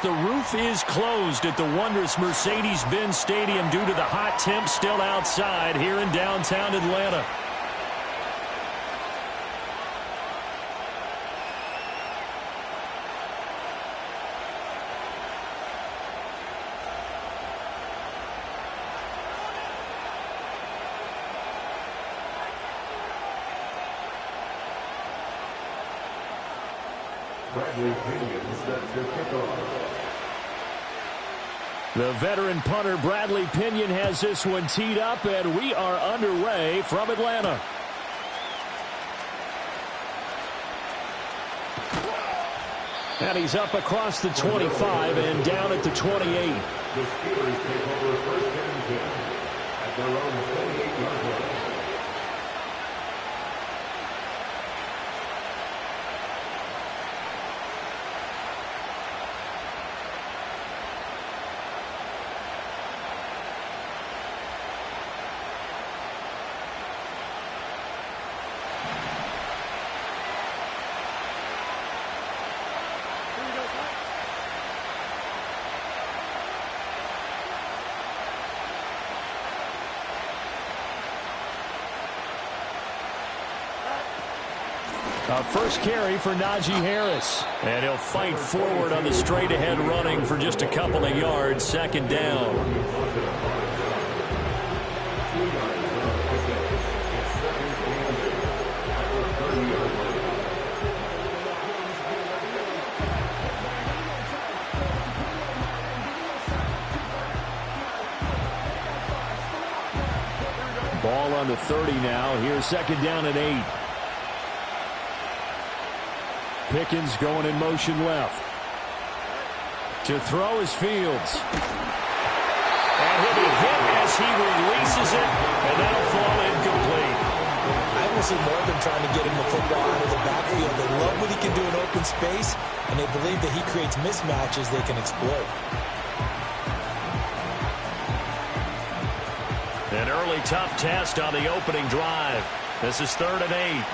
the roof is closed at the wondrous Mercedes-Benz Stadium due to the hot temps still outside here in downtown Atlanta. The veteran punter Bradley Pinion has this one teed up, and we are underway from Atlanta. And he's up across the 25 and down at the 28. The Steelers take over first and 10 at their own 28-yard line. A first carry for Najee Harris. And he'll fight forward on the straight-ahead running for just a couple of yards. Second down. Ball on the 30 now. Here's second down and 8. Pickens going in motion left. To throw is Fields. And he'll be hit as he releases it, and that'll fall incomplete. I will see more than trying to get him the football out of the backfield. They love what he can do in open space, and they believe that he creates mismatches they can exploit. An early tough test on the opening drive. This is 3rd and 8.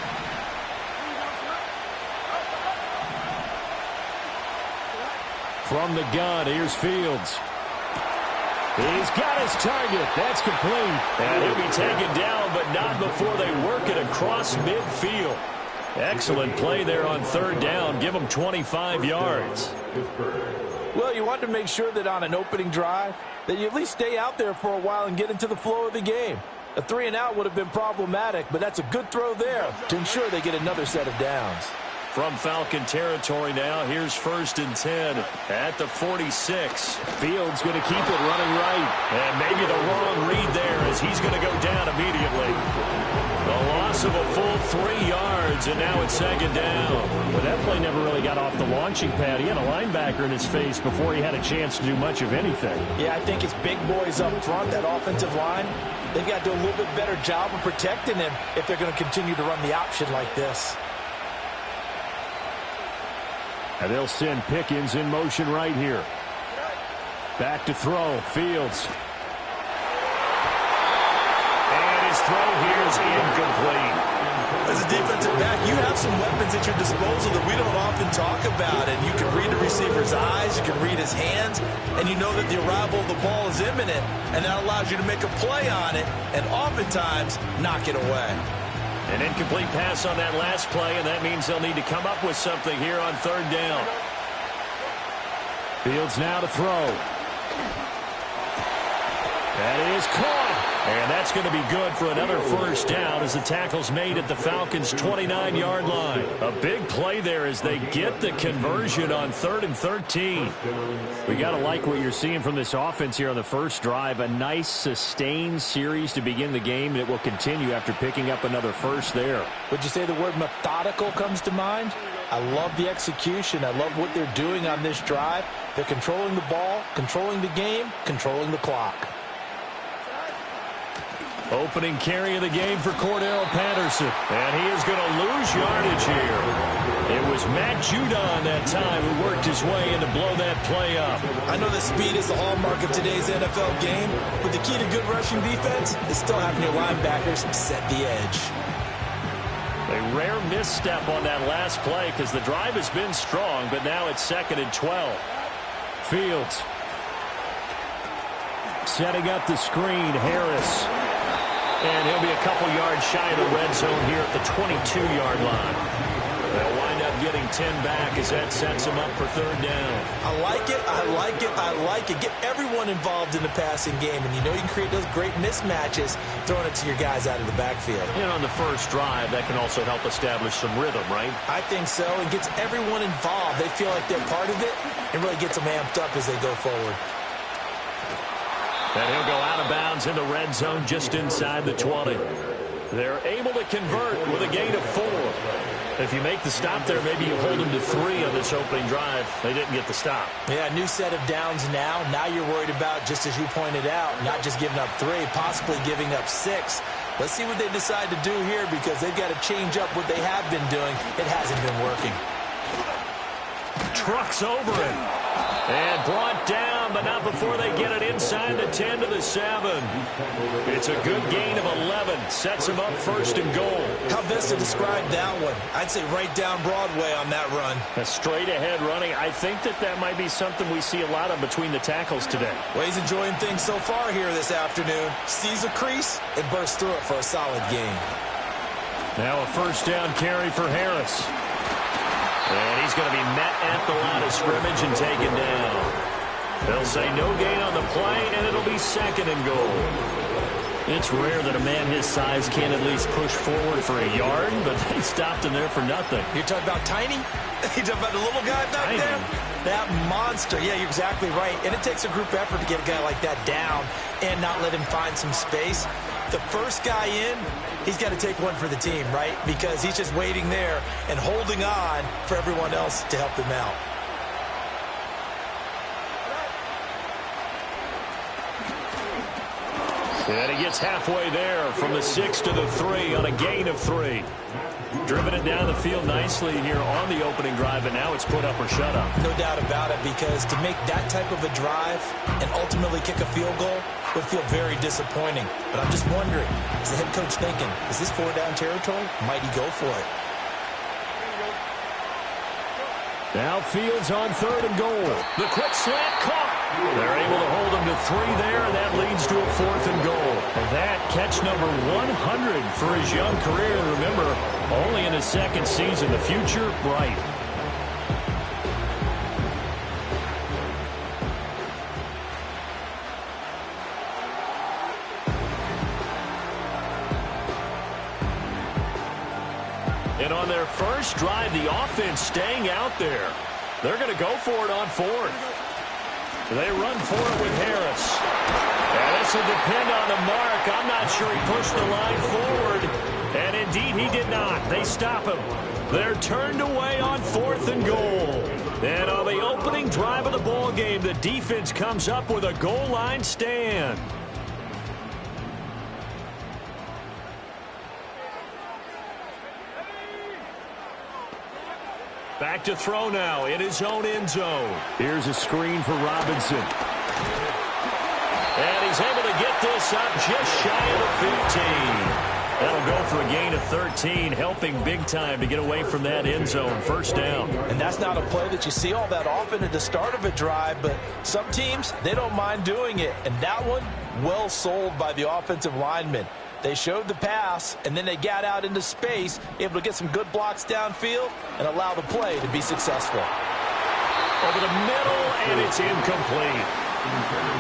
From the gun, here's Fields. He's got his target. That's complete. And he'll be taken down, but not before they work it across midfield. Excellent play there on 3rd down. Give him 25 yards. Well, you want to make sure that on an opening drive that you at least stay out there for a while and get into the flow of the game. A 3-and-out would have been problematic, but that's a good throw there to ensure they get another set of downs. From Falcon territory now, here's 1st and 10 at the 46. Fields going to keep it running right. And maybe the wrong read there as he's going to go down immediately. The loss of a full 3 yards, and now it's 2nd down. But that play never really got off the launching pad. He had a linebacker in his face before he had a chance to do much of anything. Yeah, I think his big boys up front, that offensive line, they've got to do a little bit better job of protecting him if they're going to continue to run the option like this. And they'll send Pickens in motion right here. Back to throw. Fields. And his throw here is incomplete. As a defensive back, you have some weapons at your disposal that we don't often talk about. And you can read the receiver's eyes, you can read his hands, and you know that the arrival of the ball is imminent. And that allows you to make a play on it and oftentimes knock it away. An incomplete pass on that last play, and that means they'll need to come up with something here on 3rd down. Fields now to throw. That is caught. And that's going to be good for another 1st down as the tackle's made at the Falcons' 29-yard line. A big play there as they get the conversion on 3rd and 13. We got to like what you're seeing from this offense here on the first drive. A nice, sustained series to begin the game, and it will continue after picking up another first there. Would you say the word methodical comes to mind? I love the execution. I love what they're doing on this drive. They're controlling the ball, controlling the game, controlling the clock. Opening carry of the game for Cordell Patterson. And he is going to lose yardage here. It was Matt Judon that time who worked his way in to blow that play up. I know that speed is the hallmark of today's NFL game, but the key to good rushing defense is still having your linebackers set the edge. A rare misstep on that last play because the drive has been strong, but now it's 2nd and 12. Fields. Setting up the screen, Harris. And he'll be a couple yards shy of the red zone here at the 22-yard line. They'll wind up getting 10 back as that sets them up for third down. I like it, I like it, I like it. Get everyone involved in the passing game, and you know you can create those great mismatches throwing it to your guys out of the backfield. And on the first drive, that can also help establish some rhythm, right? I think so. It gets everyone involved. They feel like they're part of it, and really gets them amped up as they go forward. And he'll go out of bounds in the red zone just inside the 20. They're able to convert with a gain of 4. If you make the stop there, maybe you hold them to 3 on this opening drive. They didn't get the stop. Yeah, new set of downs now. Now you're worried about, just as you pointed out, not just giving up 3, possibly giving up 6. Let's see what they decide to do here, because they've got to change up what they have been doing. It hasn't been working. Trucks over it. And brought down, but not before they get it inside the 10 to the 7. It's a good gain of 11. Sets them up first and goal. How best to describe that one? I'd say right down Broadway on that run. A straight-ahead running. I think that might be something we see a lot of between the tackles today. Well, he's enjoying things so far here this afternoon. Sees a crease and bursts through it for a solid gain. Now a first down carry for Harris. And he's going to be met at the line of scrimmage and taken down. They'll say no gain on the play, and it'll be second and goal. It's rare that a man his size can't at least push forward for a yard, but they stopped him there for nothing. You're talking about tiny? You're talking about the little guy back there? That monster. Yeah, you're exactly right. And it takes a group effort to get a guy like that down and not let him find some space. The first guy in, he's got to take one for the team, right? Because he's just waiting there and holding on for everyone else to help him out. And he gets halfway there from the 6 to the 3 on a gain of 3. Driven it down the field nicely here on the opening drive, and now it's put up or shut up. No doubt about it, because to make that type of a drive and ultimately kick a field goal would feel very disappointing. But I'm just wondering, is the head coach thinking, is this 4-down territory? Might he go for it? Now Fields on third and goal. The quick slant caught. They're able to hold him to 3 there, and that leads to a 4th and goal. And that catch number 100 for his young career. And remember, only in his second season. The future bright. And on their first drive, the offense staying out there. They're going to go for it on 4th. They run for it with Harris. And this will depend on the mark. I'm not sure he pushed the line forward. And indeed, he did not. They stop him. They're turned away on 4th and goal. And on the opening drive of the ball game, the defense comes up with a goal line stand. Back to throw now in his own end zone. Here's a screen for Robinson. And he's able to get this up just shy of the 15. That'll go for a gain of 13, helping big time to get away from that end zone. First down. And that's not a play that you see all that often at the start of a drive, but some teams, they don't mind doing it. And that one, well sold by the offensive lineman. They showed the pass, and then they got out into space, able to get some good blocks downfield and allow the play to be successful. Over the middle, and it's incomplete.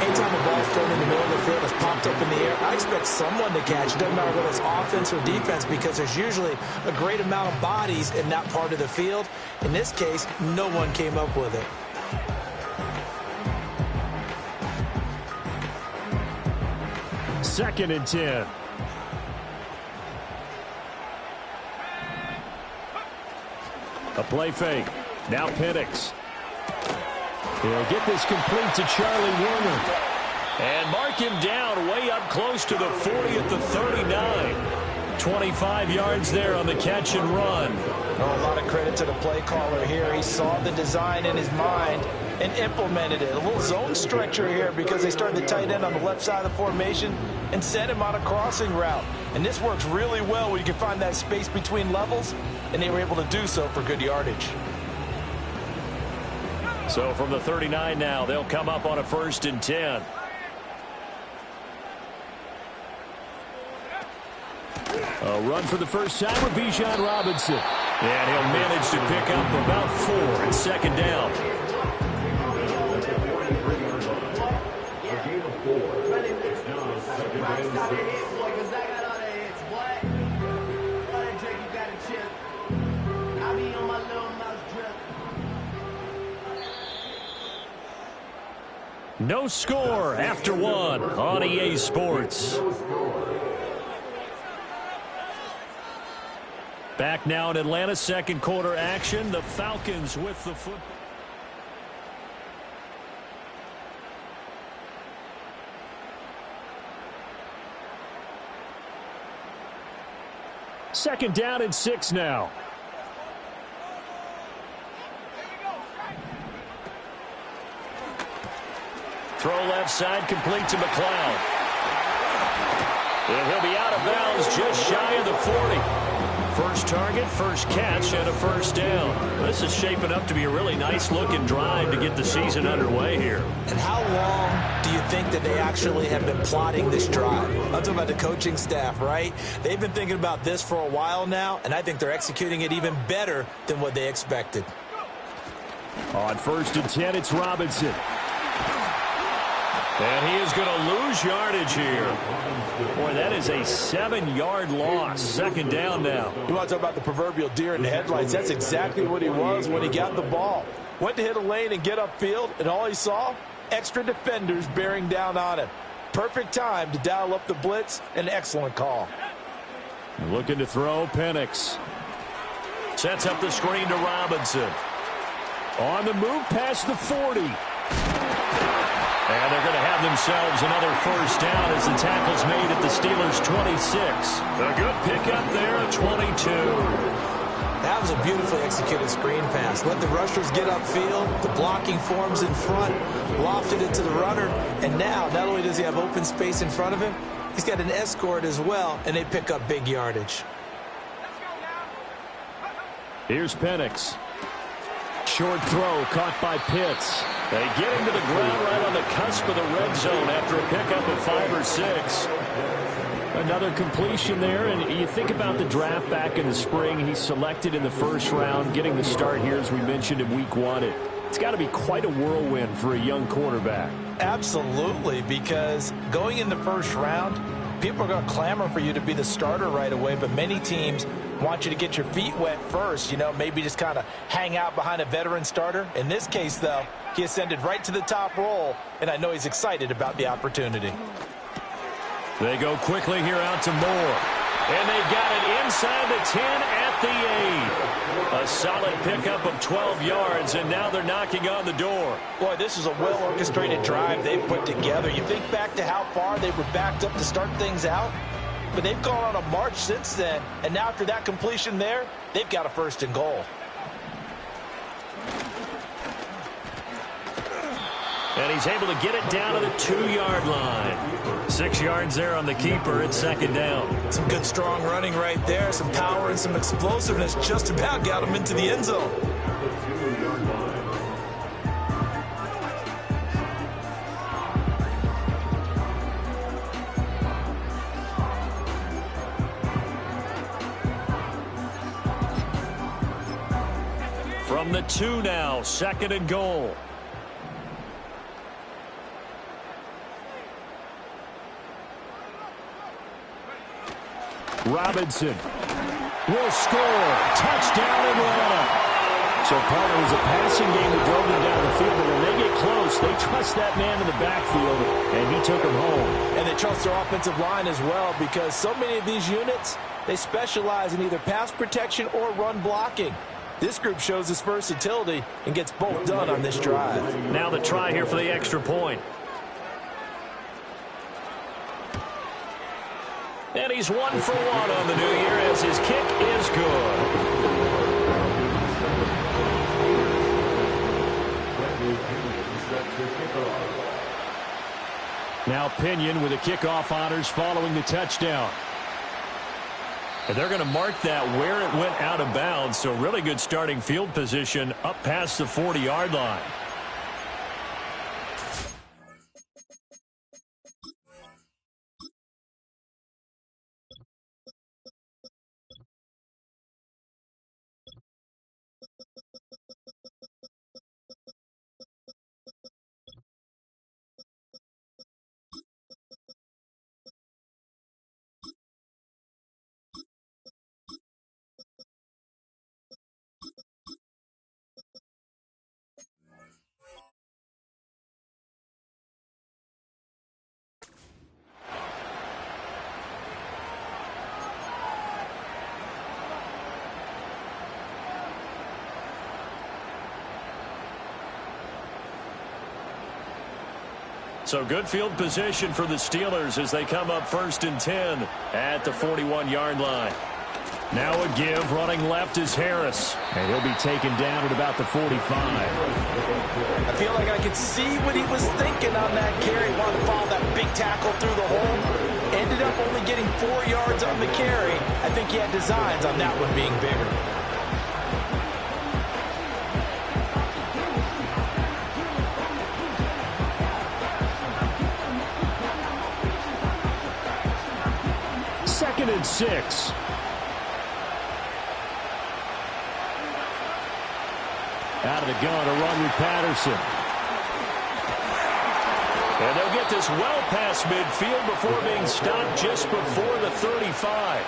Anytime a ball's thrown in the middle of the field, it's popped up in the air, I expect someone to catch. It doesn't matter whether it's offense or defense, because there's usually a great amount of bodies in that part of the field. In this case, no one came up with it. Second and 10. A play fake. Now Penix. He'll get this complete to Charlie Warner. And mark him down way up close to the 40 at the 39. 25 yards there on the catch and run. Oh, a lot of credit to the play caller here. He saw the design in his mind and implemented it. A little zone stretcher here because they started the tight end on the left side of the formation and sent him on a crossing route. And this works really well when you can find that space between levels, and they were able to do so for good yardage. So from the 39 now, they'll come up on a 1st and 10. A run for the first time with Bijan Robinson. And he'll manage to pick up about 4 and 2nd down. No score after 1 on EA Sports. Back now in Atlanta, 2nd quarter action. The Falcons with the football. Second down and 6 now. Throw left side, complete to McLeod. And he'll be out of bounds just shy of the 40. First target, first catch, and a 1st down. This is shaping up to be a really nice-looking drive to get the season underway here. And how long do you think that they actually have been plotting this drive? I'm talking about the coaching staff, right? They've been thinking about this for a while now, and I think they're executing it even better than what they expected. On 1st and 10, it's Robinson. And he is going to lose yardage here. Boy, that is a 7-yard loss. 2nd down now. You want to talk about the proverbial deer in the headlights? That's exactly what he was when he got the ball. Went to hit a lane and get upfield, and all he saw, extra defenders bearing down on him. Perfect time to dial up the blitz. An excellent call. Looking to throw, Penix. Sets up the screen to Robinson. On the move past the 40. And they're going to have themselves another 1st down as the tackle's made at the Steelers' 26. A good pickup there at 22. That was a beautifully executed screen pass. Let the rushers get upfield. The blocking forms in front. Lofted it to the runner. And now, not only does he have open space in front of him, he's got an escort as well, and they pick up big yardage. Here's Penix. Short throw caught by Pitts. They get him to the ground right on the cusp of the red zone after a pickup of 5 or 6. Another completion there, and you think about the draft back in the spring. He's selected in the 1st round, getting the start here, as we mentioned, in week 1. It's got to be quite a whirlwind for a young quarterback. Absolutely, because going in the 1st round, people are going to clamor for you to be the starter right away, but many teams want you to get your feet wet first, maybe just kind of hang out behind a veteran starter. In this case, though, he ascended right to the top roll, and I know he's excited about the opportunity. They go quickly here out to Moore. And they've got it inside the 10 at the 8. A solid pickup of 12 yards, and now they're knocking on the door. Boy, this is a well-orchestrated drive they've put together. You think back to how far they were backed up to start things out, but they've gone on a march since then, and now after that completion there, they've got a 1st and goal. And he's able to get it down to the 2-yard line. 6 yards there on the keeper at 2nd down. Some good strong running right there. Some power and some explosiveness just about got him into the end zone. From the 2 now, 2nd and goal. Robinson will score. Touchdown, Atlanta. So part of it was a passing game that drove them down the field, but when they get close, they trust that man in the backfield, and he took them home. And they trust their offensive line as well, because so many of these units, they specialize in either pass protection or run blocking. This group shows its versatility and gets both done on this drive. Now the try here for the extra point. And he's 1 for 1 on the new year as his kick is good. Now Pinion with the kickoff honors following the touchdown. And they're going to mark that where it went out of bounds. So really good starting field position up past the 40-yard line. So good field position for the Steelers as they come up 1st and 10 at the 41-yard line. Now a give. Running left is Harris. And he'll be taken down at about the 45. I feel like I could see what he was thinking on that carry. Wanted to follow that big tackle through the hole. Ended up only getting 4 yards on the carry. I think he had designs on that one being bigger. Second and 6. Out of the gun, a run with Patterson. And they'll get this well past midfield before being stopped just before the 35.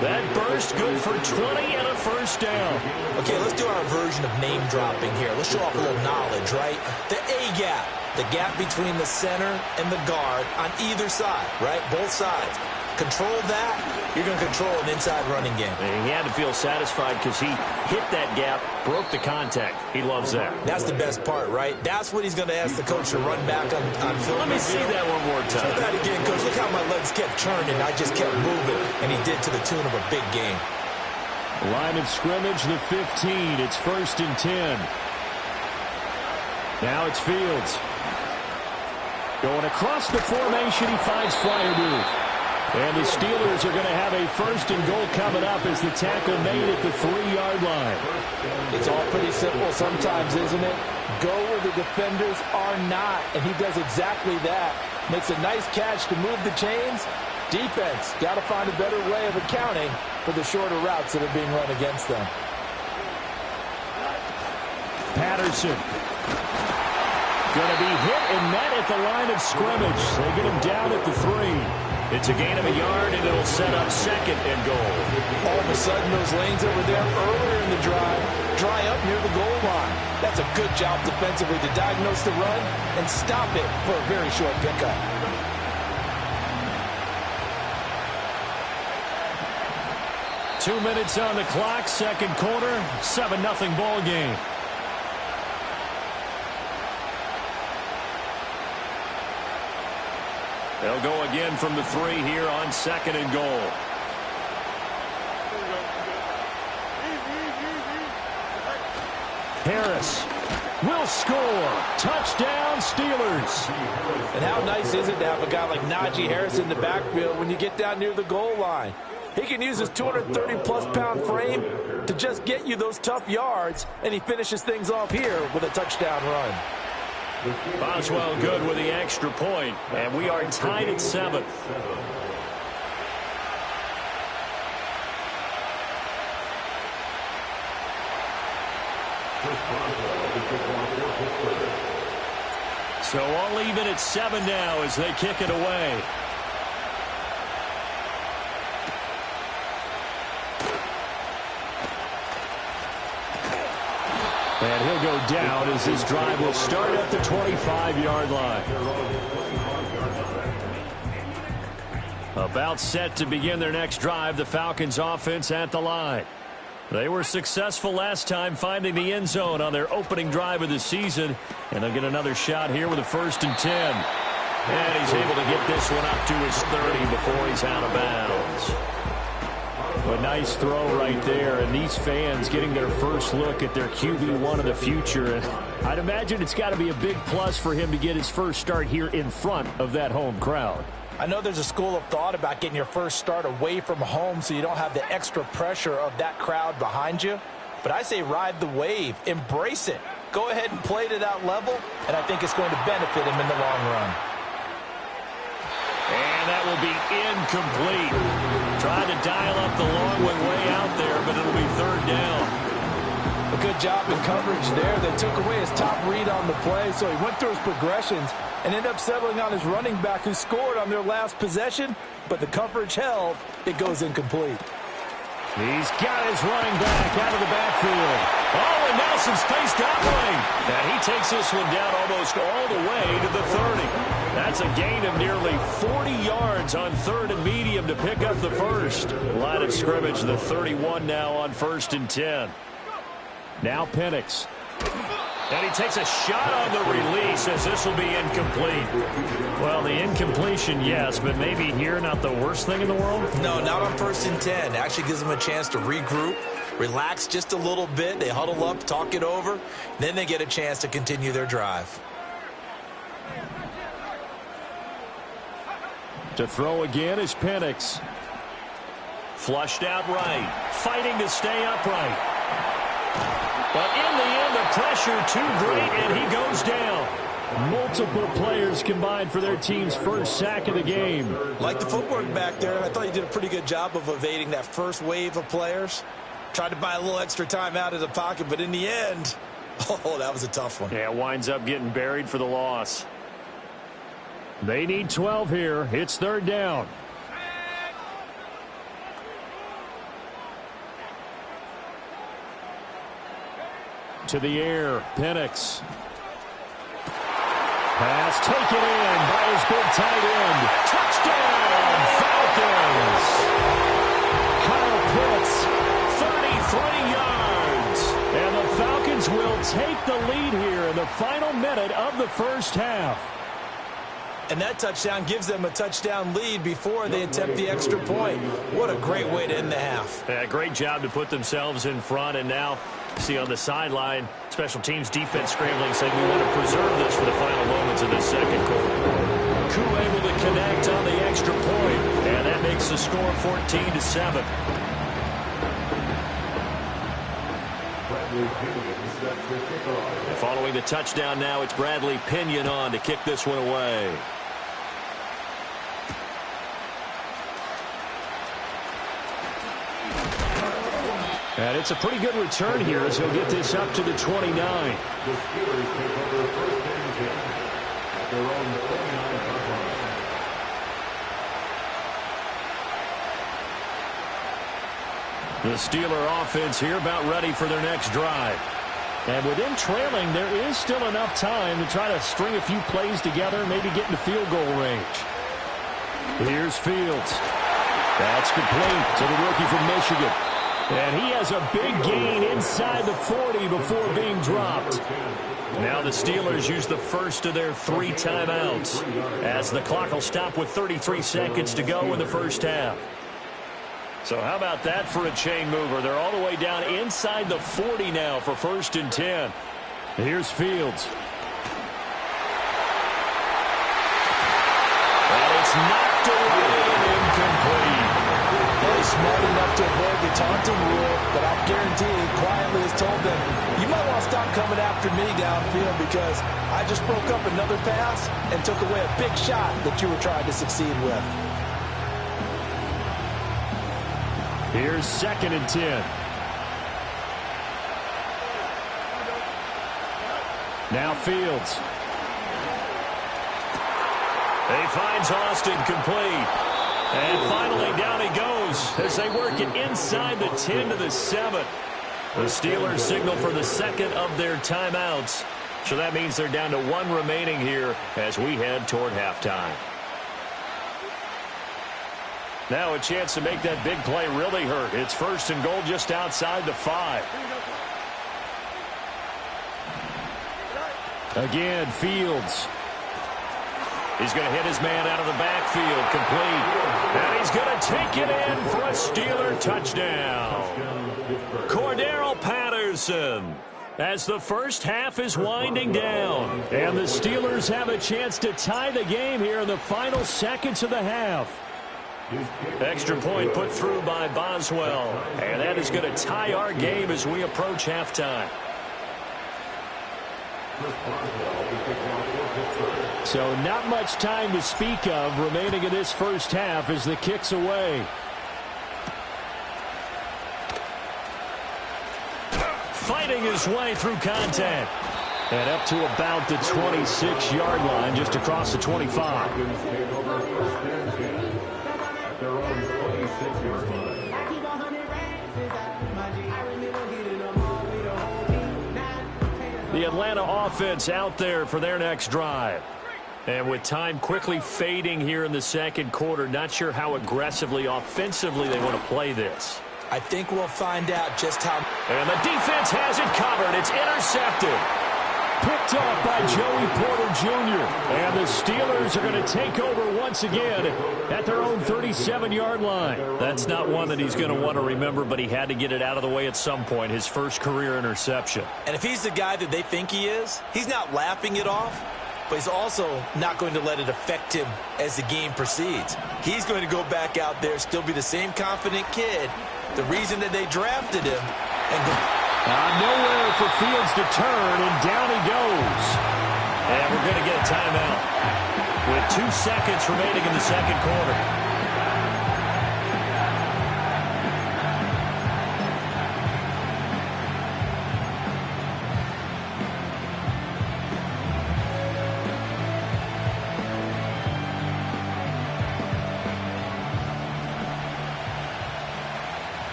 That burst good for 20 and a first down. Okay, let's do our version of name dropping here. Let's show off a little knowledge, right? The A-gap, the gap between the center and the guard on either side, right? Both sides. Control that, you're going to control an inside running game. And he had to feel satisfied because he hit that gap, broke the contact. He loves that. That's the best part, right? That's what he's going to ask the coach to run back on film. Let me see that one more time. Do that again, coach. Look how my legs kept turning. I just kept moving, and he did to the tune of a big game. Line of scrimmage, the 15. It's 1st and 10. Now it's Fields. Going across the formation, he finds Freiermuth. And the Steelers are going to have a 1st and goal coming up as the tackle made at the 3-yard line. It's all pretty simple sometimes, isn't it? Go where the defenders are not, and he does exactly that. Makes a nice catch to move the chains. Defense, got to find a better way of accounting for the shorter routes that are being run against them. Patterson. Going to be hit and met at the line of scrimmage. They get him down at the 3. It's a gain of a yard, and it'll set up 2nd and goal. All of a sudden, those lanes that were there earlier in the drive dry up near the goal line. That's a good job defensively to diagnose the run and stop it for a very short pickup. Two minutes on the clock, second quarter, 7-0 ball game. They'll go again from the 3 here on 2nd and goal. Harris will score. Touchdown, Steelers. And how nice is it to have a guy like Najee Harris in the backfield when you get down near the goal line? He can use his 230-plus pound frame to just get you those tough yards, and he finishes things off here with a touchdown run. Boswell good with the extra point, and we are tied at 7. So all even at 7 now as they kick it away. And he'll go down as this drive will start at the 25-yard line. About set to begin their next drive, the Falcons offense at the line. They were successful last time finding the end zone on their opening drive of the season. And they'll get another shot here with a 1st and 10. And he's able to get this one up to his 30 before he's out of bounds. A nice throw right there, and these fans getting their first look at their QB1 of the future. And I'd imagine it's got to be a big plus for him to get his first start here in front of that home crowd. I know there's a school of thought about getting your first start away from home so you don't have the extra pressure of that crowd behind you. But I say ride the wave. Embrace it. Go ahead and play to that level, and I think it's going to benefit him in the long run. And that will be incomplete. Trying to dial up the long one way out there, but it'll be 3rd down. A good job in coverage there. They took away his top read on the play, so he went through his progressions and ended up settling on his running back who scored on their last possession, but the coverage held. It goes incomplete. He's got his running back out of the backfield. Oh, and now some space traveling. And he takes this one down almost all the way to the 30. That's a gain of nearly 40 yards on 3rd and medium to pick up the first. Line of scrimmage, the 31 now on 1st and 10. Now Penix. And he takes a shot on the release as this will be incomplete. Well, the incompletion, yes, but maybe here not the worst thing in the world? No, not on 1st and 10. Actually gives them a chance to regroup, relax just a little bit. They huddle up, talk it over. Then they get a chance to continue their drive. To throw again is Penix. Flushed out right. Fighting to stay upright. But in the end, the pressure too great, and he goes down. Multiple players combined for their team's first sack of the game. Like the footwork back there, and I thought he did a pretty good job of evading that first wave of players. Tried to buy a little extra time out of the pocket, but in the end, oh, that was a tough one. Yeah, winds up getting buried for the loss. They need 12 here. It's 3rd down. To the air, Penix. Pass taken in by his big tight end. Touchdown, Falcons! Kyle Pitts, 33 yards. And the Falcons will take the lead here in the final minute of the first half. And that touchdown gives them a touchdown lead before they attempt the extra point. What a great way to end the half. Yeah, great job to put themselves in front, and now see on the sideline, special teams defense scrambling, saying we want to preserve this for the final moments of this second quarter. Koo able to connect on the extra point, and that makes the score 14-7. Following the touchdown now, it's Bradley Pinion on to kick this one away. And it's a pretty good return here as he'll get this up to the 29. The Steelers take over 1st and 10 at their own 29-yard line. The Steeler offense here about ready for their next drive. And with them trailing, there is still enough time to try to string a few plays together, maybe get into field goal range. Here's Fields. That's complete to the rookie from Michigan. And he has a big gain inside the 40 before being dropped. Now the Steelers use the first of their 3 timeouts as the clock will stop with 33 seconds to go in the first half. So how about that for a chain mover? They're all the way down inside the 40 now for 1st and 10. Here's Fields. And it's knocked away and incomplete. Well, he's smart enough to avoid the taunting rule, but I guarantee he quietly has told them, you might want to stop coming after me downfield because I just broke up another pass and took away a big shot that you were trying to succeed with. Here's 2nd and 10. Now Fields. He finds Austin complete. And finally down he goes as they work it inside the 10 to the 7. The Steelers signal for the 2nd of their timeouts. So that means they're down to 1 remaining here as we head toward halftime. Now a chance to make that big play really hurt. It's 1st and goal just outside the 5. Again, Fields. He's going to hit his man out of the backfield, complete. And he's going to take it in for a Steeler touchdown. Cordero Patterson. As the first half is winding down. And the Steelers have a chance to tie the game here in the final seconds of the half. Extra point put through by Boswell. And that is going to tie our game as we approach halftime. So not much time to speak of remaining in this first half as the kick's away. Fighting his way through contact. And up to about the 26-yard line, just across the 25. The Atlanta offense out there for their next drive. And with time quickly fading here in the second quarter, not sure how aggressively, offensively they want to play this. I think we'll find out just how. And the defense has it covered. It's intercepted. picked off by Joey Porter Jr. And the Steelers are going to take over once again at their own 37-yard line. That's not one that he's going to want to remember, but he had to get it out of the way at some point, his first career interception. And if he's the guy that they think he is, he's not laughing it off, but he's also not going to let it affect him as the game proceeds. He's going to go back out there, still be the same confident kid, the reason that they drafted him, and go. Nowhere for Fields to turn, and down he goes. And we're going to get a timeout with 2 seconds remaining in the second quarter.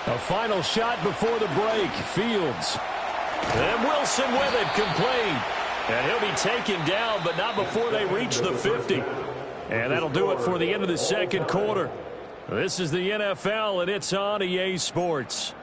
A final shot before the break. Fields. And Wilson with it, complete. And he'll be taken down, but not before they reach the 50. And that'll do it for the end of the second quarter. This is the NFL, and it's on EA Sports.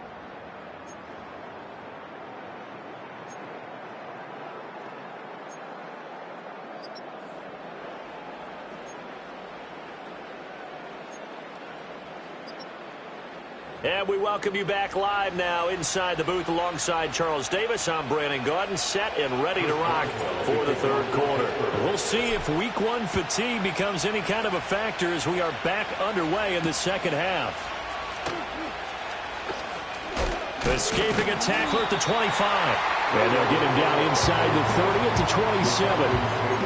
And we welcome you back live now inside the booth alongside Charles Davis. I'm Brandon Gaudin, set and ready to rock for the third quarter. We'll see if week one fatigue becomes any kind of a factor as we are back underway in the second half. Escaping a tackler at the 25. And they'll get him down inside the 30 at the 27.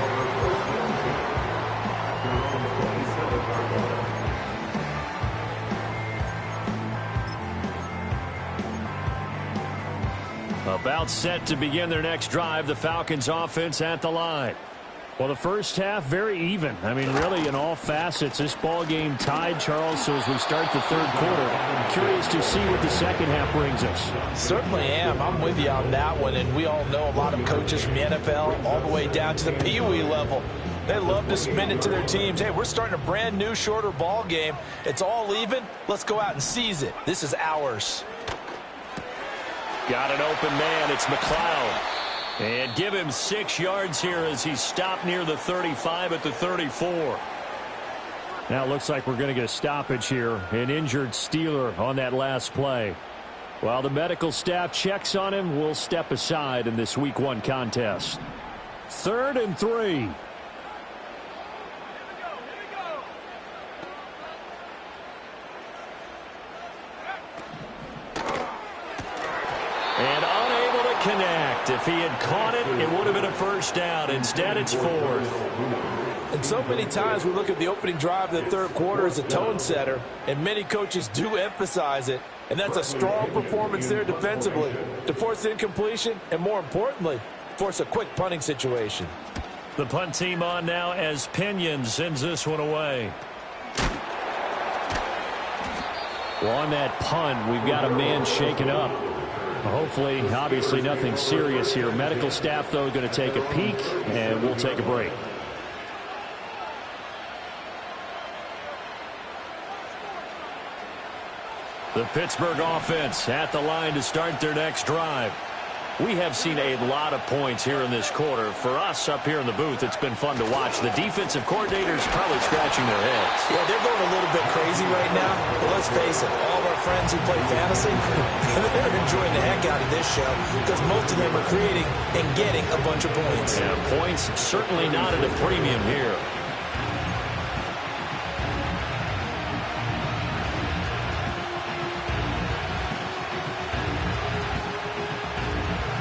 About set to begin their next drive, the Falcons offense at the line. Well, the first half, very even. I mean, really, in all facets, this ball game tied, Charles. So as we start the third quarter, I'm curious to see what the second half brings us. Certainly am. I'm with you on that one. And we all know a lot of coaches from the NFL all the way down to the Pee Wee level. They love to spin it to their teams. Hey, we're starting a brand new, shorter ball game. It's all even. Let's go out and seize it. This is ours. Got an open man. It's McLeod. And give him 6 yards here as he stopped near the 35 at the 34. Now it looks like we're going to get a stoppage here. An injured Steeler on that last play. While the medical staff checks on him, we'll step aside in this week one contest. 3rd and 3. And unable to connect. If he had caught it, it would have been a first down. Instead, it's 4th. And so many times we look at the opening drive of the third quarter as a tone setter, and many coaches do emphasize it. And that's a strong performance there defensively to force incompletion and, more importantly, force a quick punting situation. The punt team on now as Pinion sends this one away. Well, on that punt, we've got a man shaken up. Hopefully, obviously nothing serious here. Medical staff, though, going to take a peek, and we'll take a break. The Pittsburgh offense at the line to start their next drive. We have seen a lot of points here in this quarter. For us up here in the booth, it's been fun to watch. The defensive coordinators probably scratching their heads. Yeah, they're going a little bit crazy right now. But let's face it, all of our friends who play fantasy, they're enjoying the heck out of this show because most of them are creating and getting a bunch of points. Yeah, points certainly not at a premium here.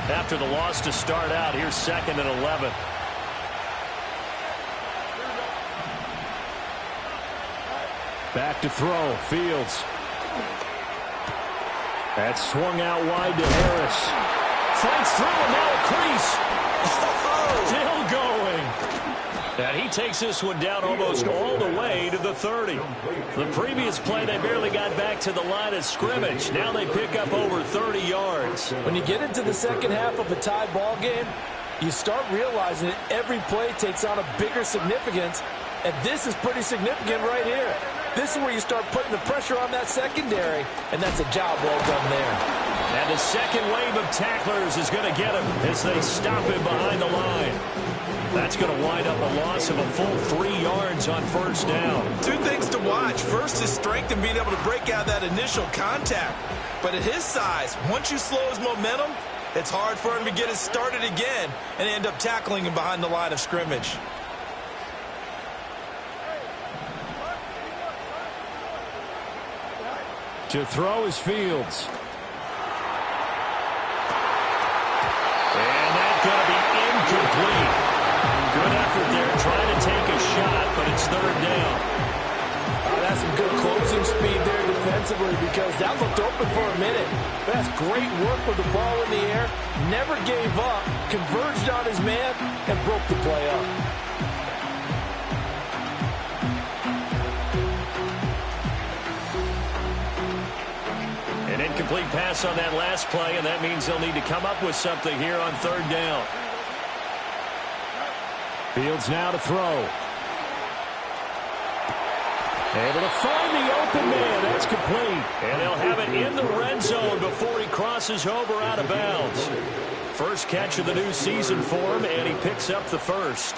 After the loss to start out, here's 2nd and 11. Back to throw. Fields. That's swung out wide to Harris. Fights through, and now a crease. Still going. And he takes this one down almost all the way to the 30. The previous play, they barely got back to the line of scrimmage. Now they pick up over 30 yards. When you get into the second half of a tie ball game, you start realizing that every play takes on a bigger significance, and this is pretty significant right here. This is where you start putting the pressure on that secondary, and that's a job well done there. And the second wave of tacklers is going to get him as they stop him behind the line. That's going to wind up a loss of a full 3 yards on first down. 2 things to watch. First, his strength in being able to break out that initial contact. But at his size, once you slow his momentum, it's hard for him to get it started again and end up tackling him behind the line of scrimmage. To throw is Fields. And that's going to be incomplete. Good effort there trying to take a shot, but it's third down. That's some good closing speed there defensively because that looked open for a minute. That's great work with the ball in the air. Never gave up, converged on his man, and broke the play up. An incomplete pass on that last play, and that means they'll need to come up with something here on third down. Fields now to throw. Able to find the open man. That's complete. And they'll have it in the red zone before he crosses over out of bounds. First catch of the new season for him, and he picks up the first.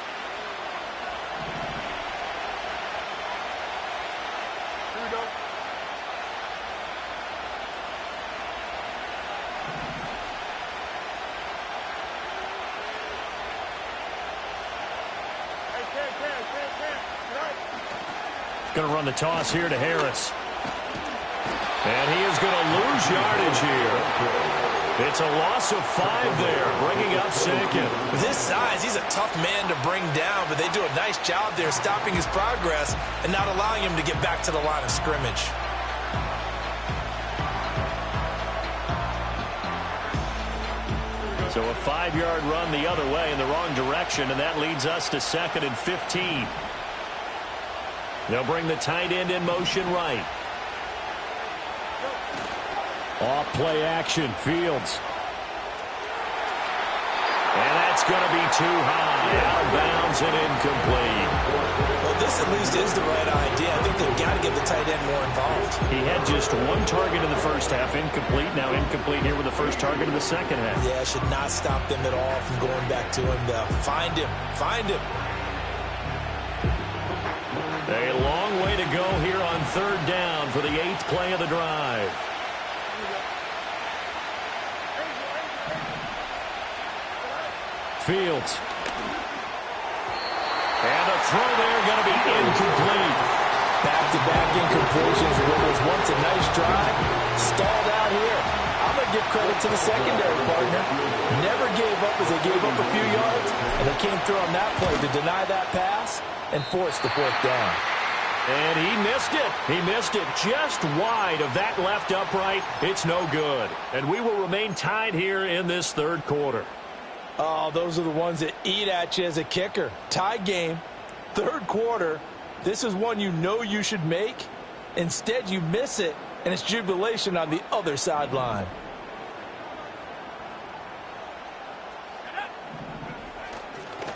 Going to run the toss here to Harris. And he is going to lose yardage here. It's a loss of 5 there, bringing up second. With his size, he's a tough man to bring down, but they do a nice job there stopping his progress and not allowing him to get back to the line of scrimmage. So a 5-yard run the other way in the wrong direction, and that leads us to 2nd and 15. They'll bring the tight end in motion right. Off play action, Fields. And that's going to be too high. Out of bounds and incomplete. Well, this at least is the right idea. I think they've got to get the tight end more involved. He had just 1 target in the first half, incomplete. Now incomplete here with the first target of the second half. Yeah, should not stop them at all from going back to him. Find him. Find him. A long way to go here on third down for the 8th play of the drive. Fields. And the throw there going to be incomplete. Back-to-back incompletions. What was once a nice drive, stalled out here. I'm going to give credit to the secondary partner. Never gave up as they gave up a few yards, and they came through on that play to deny that pass and force the 4th down. And he missed it. He missed it just wide of that left upright. It's no good. And we will remain tied here in this third quarter. Oh, those are the ones that eat at you as a kicker. Tie game, third quarter. This is one you know you should make. Instead, you miss it, and it's jubilation on the other sideline.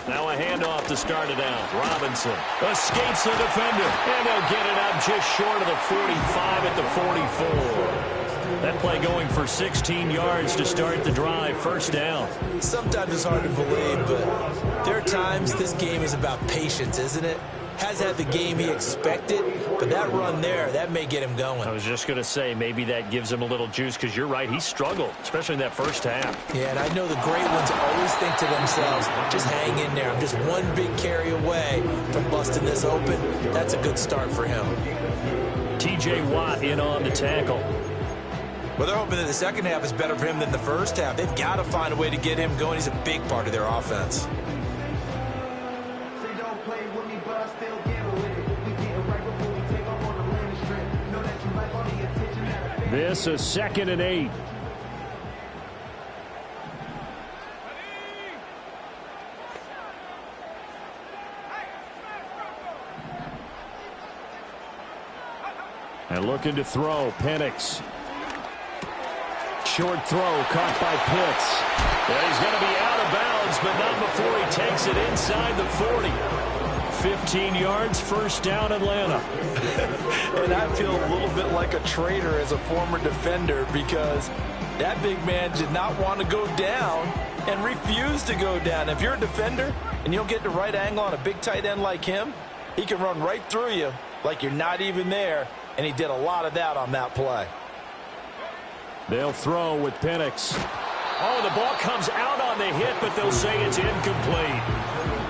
Now a handoff to start it out. Robinson escapes the defender, and they'll get it up just short of the 45 at the 44. That play going for 16 yards to start the drive. First down. Sometimes it's hard to believe, but there are times this game is about patience, isn't it? Has had the game he expected, but that run there, that may get him going. I was just going to say, maybe that gives him a little juice, because you're right, he struggled, especially in that first half. Yeah, and I know the great ones always think to themselves, just hang in there. I'm just one big carry away from busting this open. That's a good start for him. T.J. Watt in on the tackle. Well, they're hoping that the second half is better for him than the first half. They've got to find a way to get him going. He's a big part of their offense. This is 2nd and 8. And looking to throw, Penix. Short throw, caught by Pitts. And he's going to be out of bounds, but not before he takes it inside the 40. 15 yards, first down, Atlanta. And I feel a little bit like a traitor as a former defender, because That big man did not want to go down and refused to go down. If you're a defender and you'll get the right angle on a big tight end like him, he can run right through you like you're not even there, and he did a lot of that on that play. They'll throw with Penix. Oh, the ball comes out on the hit, but they'll say it's incomplete.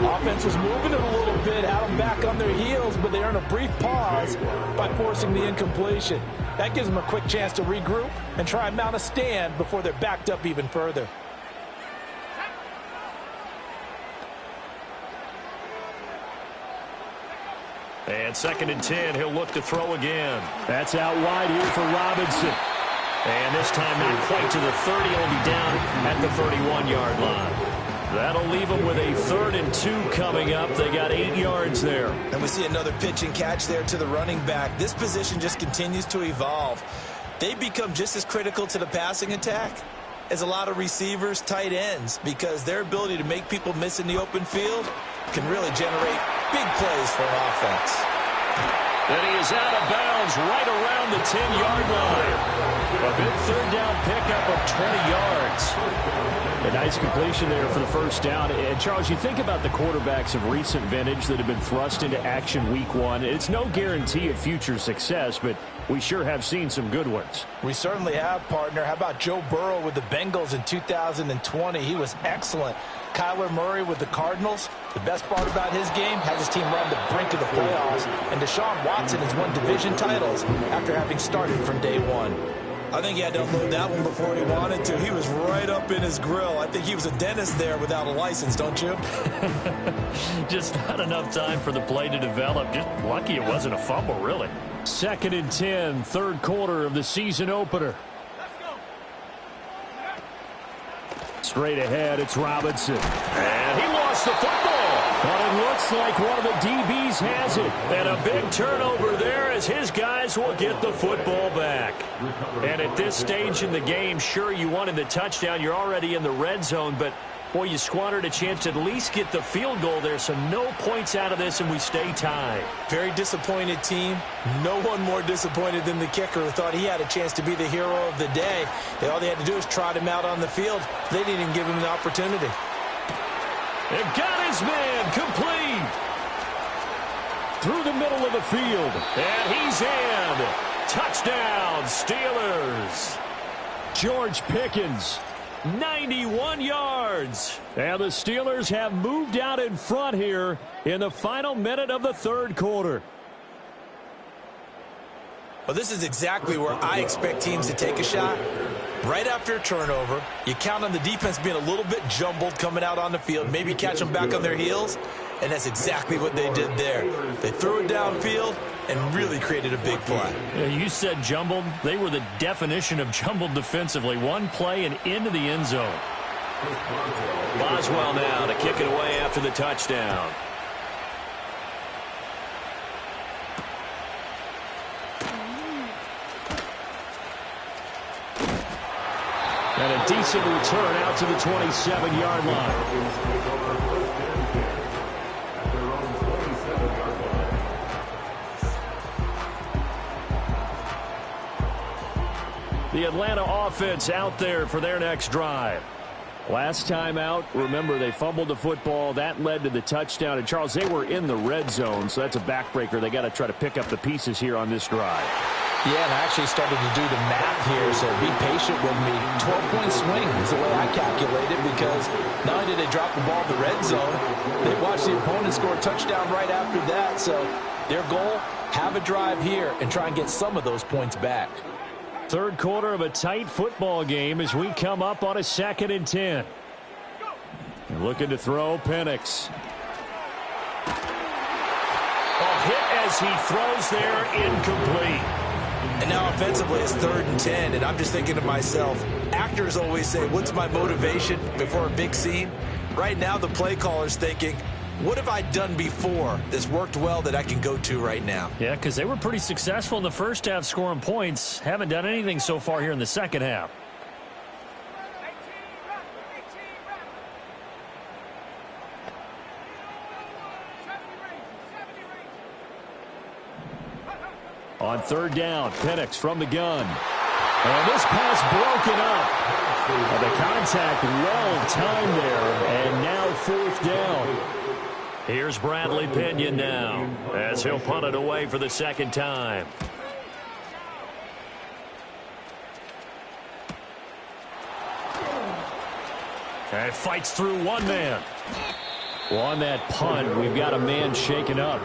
Offense was moving it a little bit, had them back on their heels, but they earned a brief pause by forcing the incompletion. That gives them a quick chance to regroup and try and mount a stand before they're backed up even further. And 2nd and 10, he'll look to throw again. That's out wide here for Robinson. And this time not quite to the 30. He'll be down at the 31-yard line. That'll leave them with a 3rd and 2 coming up. They got 8 yards there. And we see another pitch and catch there to the running back. This position just continues to evolve. They become just as critical to the passing attack as a lot of receivers, tight ends, because their ability to make people miss in the open field can really generate big plays for an offense. And he is out of bounds right around the 10-yard line. A big 3rd down pickup of 20 yards. A nice completion there for the 1st down. And, Charles, you think about the quarterbacks of recent vintage that have been thrust into action week 1. It's no guarantee of future success, but we sure have seen some good ones. We certainly have, partner. How about Joe Burrow with the Bengals in 2020? He was excellent. Kyler Murray with the Cardinals. The best part about his game has his team run the brink of the playoffs. And Deshaun Watson has won division titles after having started from day 1. I think he had to unload that one before he wanted to. He was right up in his grill. I think he was a dentist there without a license, don't you? Just not enough time for the play to develop. Just lucky it wasn't a fumble, really. 2nd and 10, 3rd quarter of the season opener. Straight ahead, it's Robinson. And he lost the football. But it looks like one of the DBs has it. And a big turnover there as his guys will get the football back. And at this stage in the game, sure, you wanted the touchdown. You're already in the red zone, but boy, you squandered a chance to at least get the field goal there. So no points out of this, and we stay tied. Very disappointed team. No one more disappointed than the kicker, who thought he had a chance to be the hero of the day. All they had to do was trot him out on the field. They didn't even give him the opportunity. It got his man complete. Through the middle of the field. And he's in. Touchdown, Steelers. George Pickens. 91 yards. And the Steelers have moved out in front here in the final minute of the 3rd quarter. Well, this is exactly where I expect teams to take a shot. Right after a turnover, you count on the defense being a little bit jumbled coming out on the field, maybe catch them back on their heels, and that's exactly what they did there. They threw it downfield and really created a big play. Yeah, you said jumbled. They were the definition of jumbled defensively. One play and into the end zone. Boswell now to kick it away after the touchdown. And a decent return out to the 27-yard line. The Atlanta offense out there for their next drive. Last time out, remember, they fumbled the football. That led to the touchdown. And, Charles, they were in the red zone, so that's a backbreaker. They got to try to pick up the pieces here on this drive. Yeah, and I actually started to do the math here, so be patient with me. 12-point swing is the way I calculate it, because not only did they drop the ball in the red zone, they watched the opponent score a touchdown right after that. So their goal, have a drive here and try and get some of those points back. 3rd quarter of a tight football game as we come up on a 2nd and 10. Looking to throw, Penix. A hit as he throws there, incomplete. And now offensively it's 3rd and 10, and I'm just thinking to myself, actors always say, what's my motivation before a big scene? Right now the play caller's thinking, what have I done before that's worked well that I can go to right now? Yeah, because they were pretty successful in the first half scoring points. Haven't done anything so far here in the second half. On 3rd down, Penix from the gun. And this pass broken up. The contact well timed there, and now 4th down. Here's Bradley Pinion now as he'll punt it away for the 2nd time. And fights through one man. Well, on that punt, we've got a man shaken up.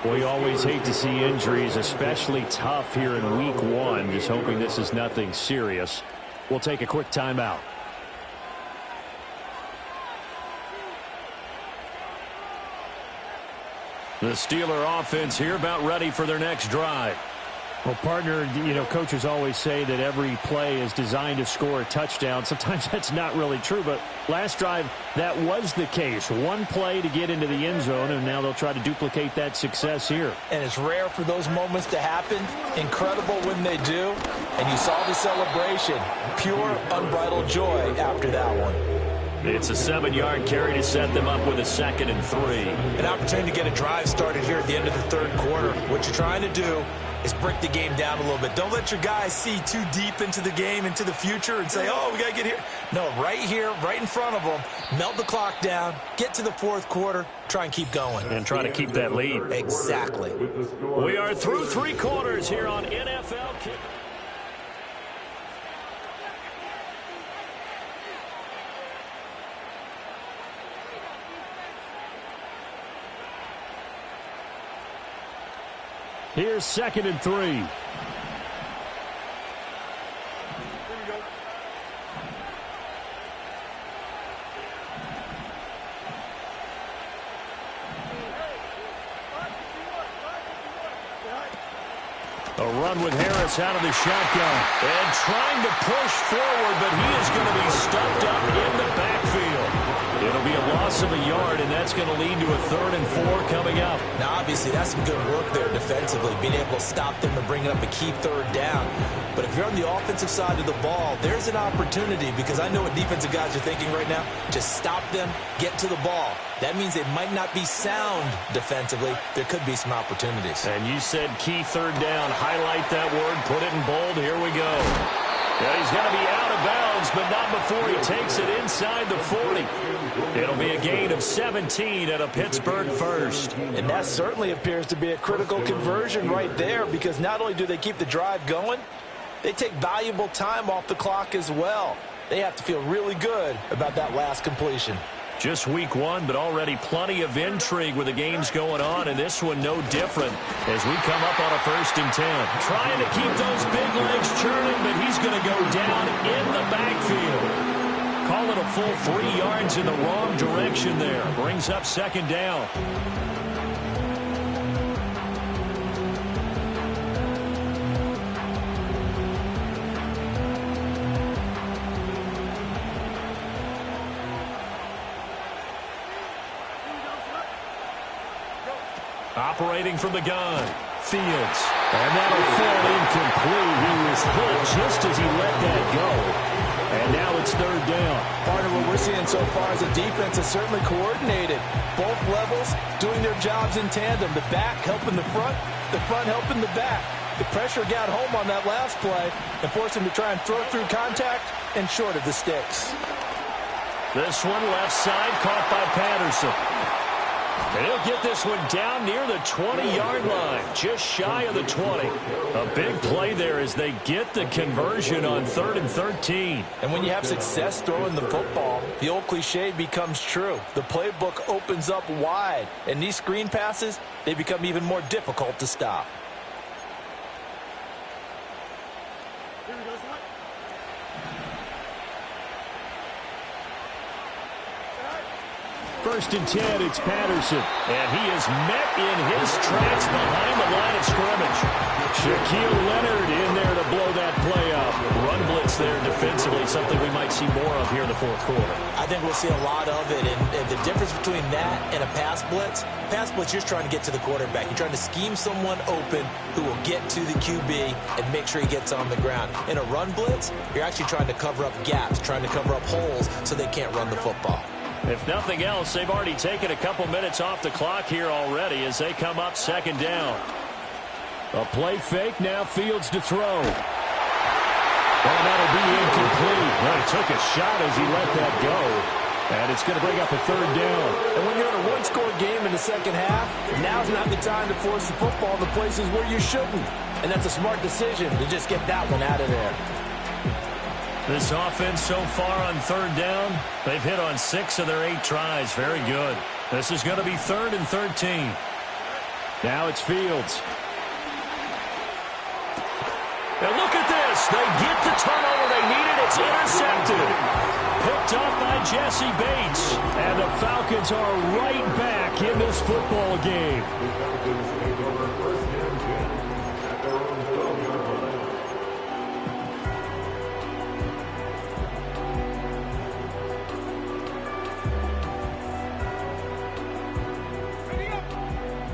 We always hate to see injuries, especially tough here in week 1. Just hoping this is nothing serious. We'll take a quick timeout. The Steeler offense here about ready for their next drive. Well, partner, coaches always say that every play is designed to score a touchdown. Sometimes that's not really true, but last drive, that was the case. One play to get into the end zone, and now they'll try to duplicate that success here. And it's rare for those moments to happen. Incredible when they do. And you saw the celebration. Pure, unbridled joy after that one. It's a 7-yard carry to set them up with a 2nd and 3. An opportunity to get a drive started here at the end of the 3rd quarter. What you're trying to do is break the game down a little bit. Don't let your guys see too deep into the game, into the future, and say, oh, we got to get here. No, right here, right in front of them, melt the clock down, get to the 4th quarter, try and keep going. And try to keep that lead. Exactly. We are through 3 quarters here on NFL Kick. Here's 2nd and 3. A run with Harris out of the shotgun. And trying to push forward, but he is going to be stuffed up in the backfield. It'll be a loss of a yard, and that's going to lead to a 3rd and 4 coming up. Now, obviously, that's some good work there defensively, being able to stop them and bring up a key 3rd down. But if you're on the offensive side of the ball, there's an opportunity, because I know what defensive guys are thinking right now. Just stop them, get to the ball. That means they might not be sound defensively. There could be some opportunities. And you said key 3rd down. Highlight that word. Put it in bold. Here we go. Yeah, he's going to be out of bounds, but not before he takes it inside the 40. It'll be a gain of 17 at a Pittsburgh 1st. And that certainly appears to be a critical conversion right there, because not only do they keep the drive going, they take valuable time off the clock as well. They have to feel really good about that last completion. Just week 1, but already plenty of intrigue with the games going on, and this one no different as we come up on a 1st and 10. Trying to keep those big legs churning, but he's going to go down in the backfield. Call it a full 3 yards in the wrong direction there. Brings up 2nd down. Operating from the gun, Fields. And that'll fall incomplete. He was hit just as he let that go. And now it's 3rd down. Part of what we're seeing so far as a defense is certainly coordinated. Both levels doing their jobs in tandem. The back helping the front helping the back. The pressure got home on that last play and forced him to try and throw through contact and short of the sticks. This one left side caught by Patterson. And he'll get this one down near the 20-yard line, just shy of the 20. A big play there as they get the conversion on 3rd and 13. And when you have success throwing the football, the old cliche becomes true. The playbook opens up wide, and these screen passes, they become even more difficult to stop. First and 10, it's Patterson. And he is met in his tracks behind the line of scrimmage. Shaquille Leonard in there to blow that play up. Run blitz there defensively, something we might see more of here in the 4th quarter. I think we'll see a lot of it. And the difference between that and a pass blitz, you're just trying to get to the quarterback. You're trying to scheme someone open who will get to the QB and make sure he gets on the ground. In a run blitz, you're actually trying to cover up gaps, trying to cover up holes so they can't run the football. If nothing else, they've already taken a couple minutes off the clock here already as they come up 2nd down. A play fake, now Fields to throw. that'll be incomplete. Well, he took a shot as he let that go. And it's going to bring up a third down. And when you're in a one-score game in the second half, now's not the time to force the football in the places where you shouldn't. And that's a smart decision to just get that one out of there. This offense so far on third down, they've hit on 6 of their 8 tries. Very good. This is going to be 3rd and 13. Now it's Fields. And look at this. They get the turnover they needed. It's intercepted. Picked up by Jesse Bates. And the Falcons are right back in this football game. The Falcons take over first and 10 at their own 12-yard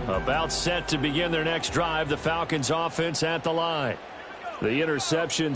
line. About set to begin their next drive, the Falcons offense at the line. The interception